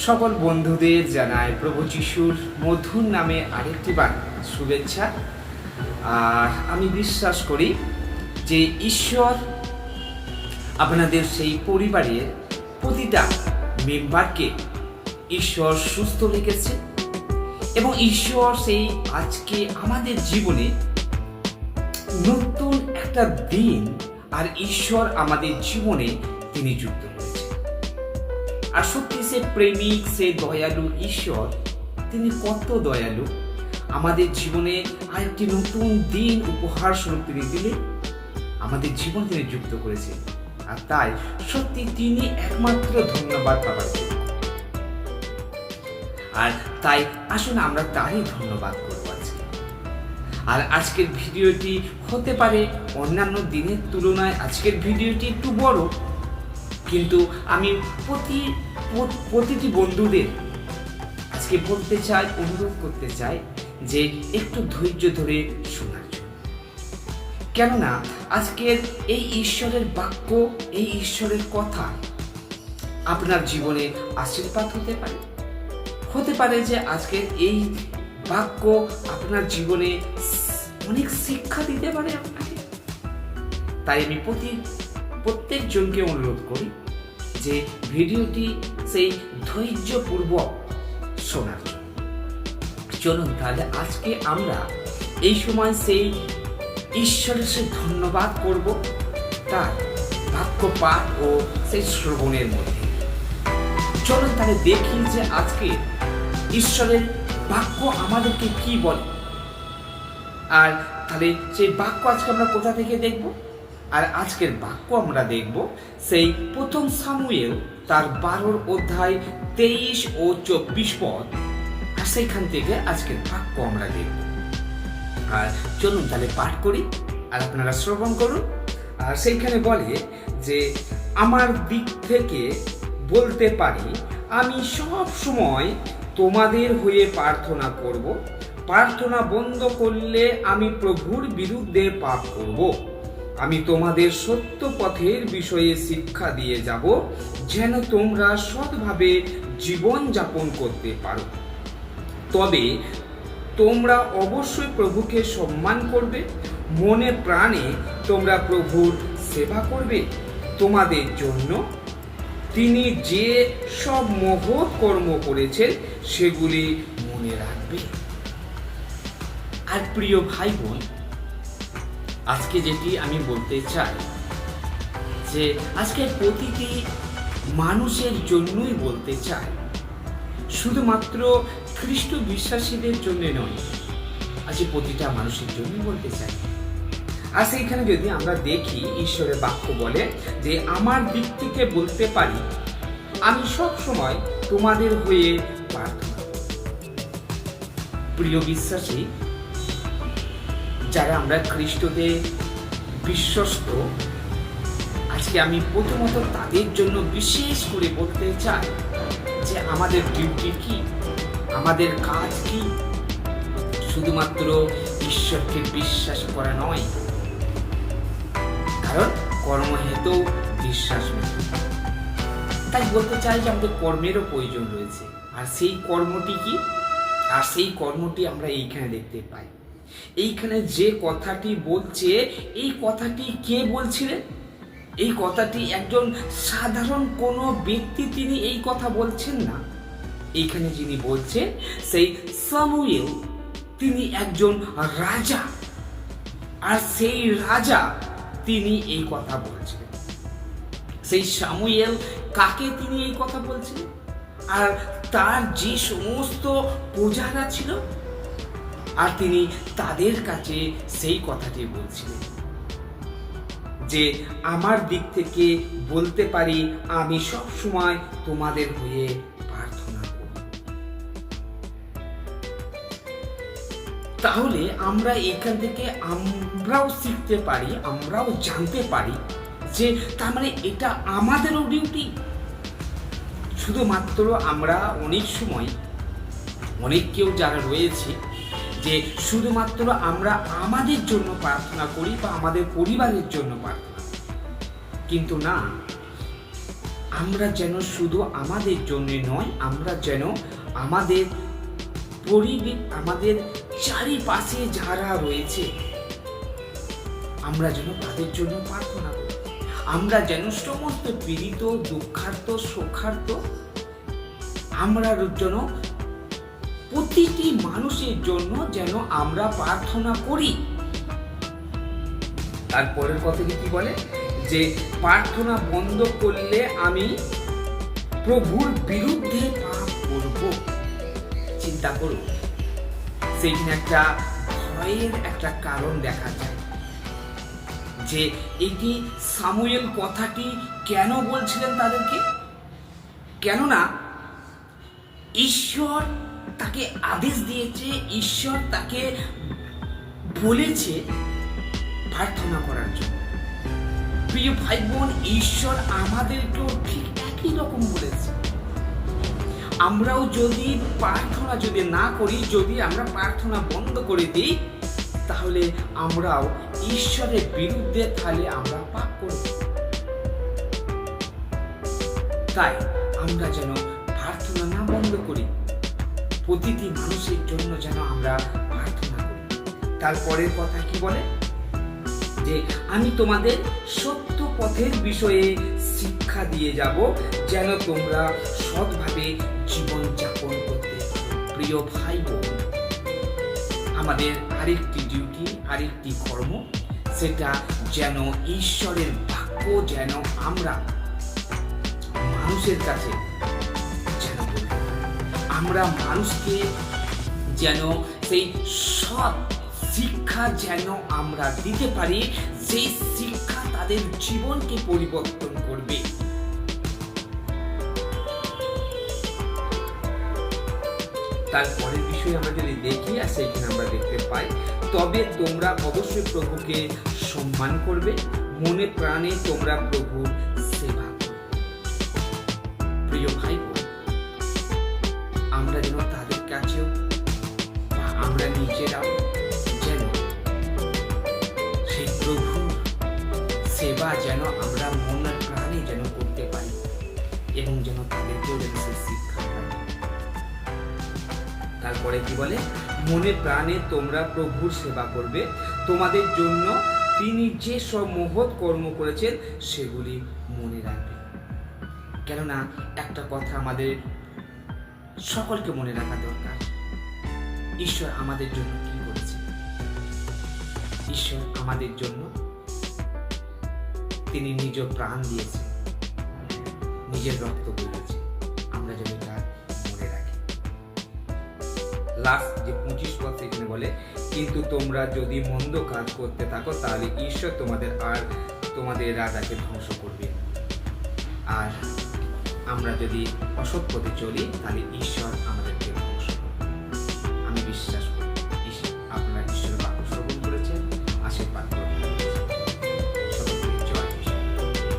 সকল বন্ধুদের জানাই প্রভু যিশুর মধুর নামে আরেকটিবার শুভেচ্ছা। আর আমি বিশ্বাস করি যে ঈশ্বর আপনাদের সেই পরিবারের প্রতিটা মেম্বারকে ঈশ্বর সুস্থ রেখেছে এবং ঈশ্বর সেই আজকে আমাদের জীবনে নতুন একটা দিন আর ঈশ্বর আমাদের জীবনে তিনি যুক্ত করেছেন। আর সত্যি সে প্রেমিক, সে দয়ালু ঈশ্বর, তিনি কত দয়ালু। আমাদের জীবনে আরেকটি নতুন দিন উপহার স্বরূপ তিনি দিলে আমাদের জীবন তিনি যুক্ত করেছেন। আর তাই সত্যি তিনি একমাত্র ধন্যবাদ পাবার যোগ্য। আর তাই আসুন আমরা তারই ধন্যবাদ করব আজকে। আর আজকের ভিডিওটি হতে পারে অন্যান্য দিনের তুলনায় আজকের ভিডিওটি একটু বড়, কিন্তু আমি প্রতিটি বন্ধুদের আজকে বলতে চাই, অনুরোধ করতে চাই যে একটু ধৈর্য ধরে শোনার জন্য। কেননা আজকের এই ঈশ্বরের বাক্য, এই ঈশ্বরের কথা আপনার জীবনে আশীর্বাদ হতে পারে যে আজকের এই বাক্য আপনার জীবনে অনেক শিক্ষা দিতে পারে আপনাকে। তাই আমি প্রত্যেকজনকে অনুরোধ করি যে ভিডিওটি সেই ধৈর্যপূর্বক শোনার জন্য। চলুন তাহলে আজকে আমরা এই সময় সেই ঈশ্বরের সে ধন্যবাদ করব তার বাক্য পাঠ ও সেই শ্রবণের মধ্যে। চলুন তাহলে দেখি যে আজকে ঈশ্বরের বাক্য আমাদেরকে কি বলে। আর তাহলে সেই বাক্য আজকে আমরা কোথা থেকে দেখব? আর আজকের বাক্য আমরা দেখব সেই প্রথম সামুয়েল তার 12 অধ্যায় 23 ও 24 পদ। আর সেইখান থেকে আজকের বাক্য আমরা দেখব। আর চলুন তাহলে পাঠ করি আর আপনারা শ্রবণ করুন। আর সেইখানে বলে যে আমার দিক থেকে বলতে পারি, আমি সব সময় তোমাদের হয়ে প্রার্থনা করব। প্রার্থনা বন্ধ করলে আমি প্রভুর বিরুদ্ধে পাপ করব। আমি তোমাদের সত্য পথের বিষয়ে শিক্ষা দিয়ে যাব, যেন তোমরা সৎভাবে জীবন যাপন করতে পারো। তবে তোমরা অবশ্যই প্রভুকে সম্মান করবে, মনে প্রাণে তোমরা প্রভুর সেবা করবে। তোমাদের জন্য তিনি যে সব মহৎ কর্ম করেছেন সেগুলি মনে রাখবে। আর প্রিয় ভাই বোন, আজকে যেটি আমি বলতে চাই যে আজকে প্রতিটি মানুষের জন্যই বলতে চাই, শুধুমাত্র খ্রিস্ট বিশ্বাসীদের জন্য নয়, আজকে প্রতিটা মানুষের জন্য বলতে চাই। আর সেইখানে যদি আমরা দেখি ঈশ্বরের বাক্য বলে যে আমার দিক থেকে বলতে পারি, আমি সব সময় তোমাদের হয়ে প্রার্থনা। প্রিয় বিশ্বাসী যারা আমরা খ্রিস্টতে বিশ্বস্ত, আজকে আমি প্রথমত তাদের জন্য বিশেষ করে বলতে চাই যে আমাদের ডিউটি কি, আমাদের কাজ কি? শুধুমাত্র ঈশ্বরকে বিশ্বাস করা নয়, কারণ কর্ম হেতু বিশ্বাস নেই। তাই বলতে চাই যে আমাদের কর্মেরও প্রয়োজন রয়েছে। আর সেই কর্মটি কি? আর সেই কর্মটি আমরা এইখানে দেখতে পাই। এইখানে যে কথাটি বলছে, এই কথাটি কে বলছিলেন? এই কথাটি একজন সাধারণ কোনো ব্যক্তি তিনি এই কথা বলছেন না। এইখানে যিনি বলছে সেই সামুয়েল, তিনি একজন রাজা। আর সেই রাজা তিনি এই কথা বলছিলেন। সেই সামুয়েল কাকে তিনি এই কথা বলছিলেন? আর তার যে সমস্ত প্রজারা ছিল, আর তিনি তাদের কাছে সেই কথাটি বলছিলেন যে আমার দিক থেকে বলতে পারি, আমি সব সময় তোমাদের হয়ে প্রার্থনা করব। তাহলে আমরা এখান থেকে আমরাও শিখতে পারি, আমরাও জানতে পারি যে তার মানে এটা আমাদেরও ডিউটি। শুধুমাত্র আমরা অনেক সময় অনেক কেউ যারা রয়েছে যে শুধুমাত্র আমরা আমাদের জন্য প্রার্থনা করি বা আমাদের পরিবারের জন্য প্রার্থনা, কিন্তু না, আমরা যেন শুধু আমাদের জন্য নয়, আমরা যেন আমাদের পরিবেশ, আমাদের চারিপাশে যারা রয়েছে, আমরা যেন তাদের জন্য প্রার্থনা করি। আমরা যেন সমস্ত পীড়িত, দুঃখার্ত, শোকার্ত, আমরা যেন প্রতিটি মানুষের জন্য যেন আমরা প্রার্থনা করি। তারপরের কথাটি কি বলে, যে প্রার্থনা বন্ধ করলে আমি প্রভুর বিরুদ্ধে পাপ করব। চিন্তা করুন, সেইখানে একটা ভয়ের একটা কারণ দেখা যায়, যে এটি সামুয়েল কথাটি কেন বলছিলেন তাদেরকে, কেননা ঈশ্বর তাকে আদেশ দিয়েছে, ঈশ্বর তাকে বলেছে প্রার্থনা করার জন্য। প্রিয় ভাই বোন, ঈশ্বর আমাদেরকেও ঠিক একই রকম বলেছে। আমরাও যদি প্রার্থনা যদি না করি, যদি আমরা প্রার্থনা বন্ধ করে দিই, তাহলে আমরাও ঈশ্বরের বিরুদ্ধে তাহলে আমরা পাপ করব। তাই আমরা যেন প্রার্থনা না বন্ধ করি, প্রতিটি মানুষের জন্য যেন আমরা প্রার্থনা করি। তারপরের কথা কি বলে, যে আমি তোমাদের সত্য পথের বিষয়ে শিক্ষা দিয়ে যাব, যেন তোমরা সৎভাবে জীবন যাপন করতে পারো। প্রিয় ভাই বোন, আমাদের আরেকটি ডিউটি, আরেকটি কর্ম, সেটা যেন ঈশ্বরের বাক্য যেন আমরা মানুষের কাছে যেন বলি। আমরা মানুষকে যেন সেই সৎ শিক্ষা যেন আমরা দিতে পারি, সেই শিক্ষা তাদের জীবনকে পরিবর্তন করবে। তারপরের বিষয়ে আমরা যদি দেখি, আর সেইখানে আমরা দেখতে পাই, তবে তোমরা অবশ্যই প্রভুকে সম্মান করবে, মনে প্রাণে তোমরা প্রভুর সেবা করবে। প্রিয় ভাই বোন, আমরা যেন তাদের কাছেও বা আমরা নিজেরাও যেন সেই প্রভুর সেবা যেন আমরা মনের প্রাণে যেন করতে পারি, এবং যেন তাদেরকেও যেন সেই শিক্ষা পাই। তারপরে কি বলে, মনে প্রাণে তোমরা প্রভুর সেবা করবে, তোমাদের জন্য তিনি যে সব মহৎ কর্ম করেছেন সেগুলি মনে রাখবে। কেননা একটা কথা আমাদের সকলকে মনে রাখা দরকার, ঈশ্বর আমাদের জন্য কি করেছে। ঈশ্বর আমাদের জন্য তিনি নিজ প্রাণ দিয়েছেন, নিজের রক্ত দিয়েছে। আমরা যেন এটা মনে রাখি। লাস্ট যে 25 পদ সেখানে বলে, কিন্তু তোমরা যদি মন্দ কাজ করতে থাকো, তাহলে ঈশ্বর তোমাদের রাজাকে ধ্বংস করবে। আর আমরা যদি অসৎ পথে চলি, তাহলে ঈশ্বর আমাদেরকে